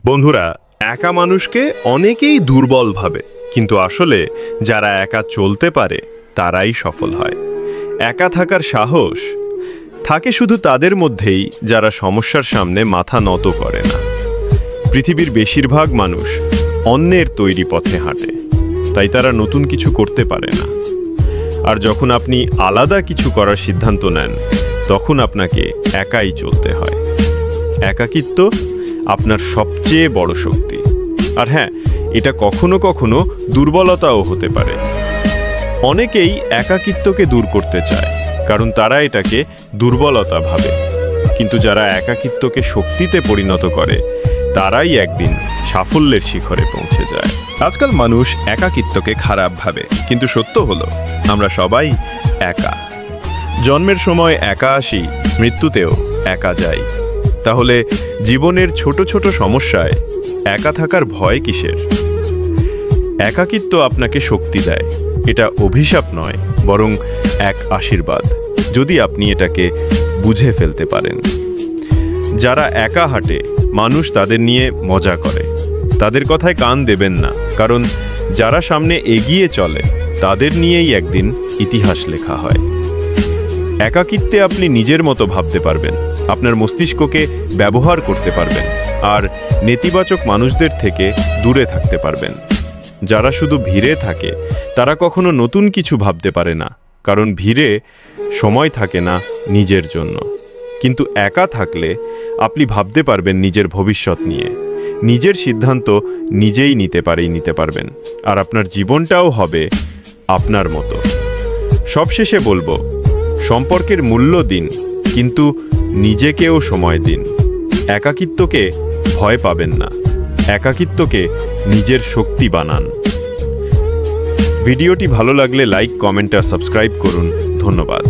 বন্ধুরা, একা মানুষকে অনেকেই দুর্বল ভাবে, কিন্তু আসলে যারা একা চলতে পারে তারাই সফল হয়। একা থাকার সাহস থাকে শুধু তাদের মধ্যেই যারা সমস্যার সামনে মাথা নত করে না। পৃথিবীর বেশিরভাগ মানুষ অন্যের তৈরি পথে হাঁটে, তাই তারা নতুন কিছু করতে পারে না। আর যখন আপনি আলাদা কিছু করার সিদ্ধান্ত নেন, তখন আপনাকে একাই চলতে হয়। একাকিত্ব আপনার সবচেয়ে বড় শক্তি। আর হ্যাঁ, এটা কখনো কখনো দুর্বলতাও হতে পারে। অনেকেই একাকিত্বকে দূর করতে চায়, কারণ তারা এটাকে দুর্বলতা ভাবে। কিন্তু যারা একাকিত্বকে শক্তিতে পরিণত করে, তারাই একদিন সাফল্যের শিখরে পৌঁছে যায়। আজকাল মানুষ একাকিত্বকে খারাপ ভাবে, কিন্তু সত্য হলো আমরা সবাই একা। জন্মের সময় একা আসি, মৃত্যুতেও একা যাই। তাহলে জীবনের ছোট ছোট সমস্যায় একা থাকার ভয় কিসের? একাকিত্ব আপনাকে শক্তি দেয়। এটা অভিশাপ নয়, বরং এক আশীর্বাদ, যদি আপনি এটাকে বুঝে ফেলতে পারেন। যারা একা হাঁটে, মানুষ তাদের নিয়ে মজা করে। তাদের কথায় কান দেবেন না, কারণ যারা সামনে এগিয়ে চলে তাদের নিয়েই একদিন ইতিহাস লেখা হয়। একাকিত্বে আপনি নিজের মতো ভাবতে পারবেন, আপনার মস্তিষ্ককে ব্যবহার করতে পারবেন, আর নেতিবাচক মানুষদের থেকে দূরে থাকতে পারবেন। যারা শুধু ভিড়ে থাকে তারা কখনো নতুন কিছু ভাবতে পারে না, কারণ ভিড়ে সময় থাকে না নিজের জন্য। কিন্তু একা থাকলে আপনি ভাবতে পারবেন নিজের ভবিষ্যৎ নিয়ে। নিজের সিদ্ধান্ত নিজেই নিতে পারবেন, আর আপনার জীবনটাও হবে আপনার মতো। সবশেষে বলবো, সম্পর্কের মূল্য দিন, কিন্তু নিজেকেও সময় দিন। একাকিত্বকে ভয় পাবেন না, একাকিত্বকে নিজের শক্তি বানান। ভিডিওটি ভালো লাগলে লাইক, কমেন্ট আর সাবস্ক্রাইব করুন। ধন্যবাদ।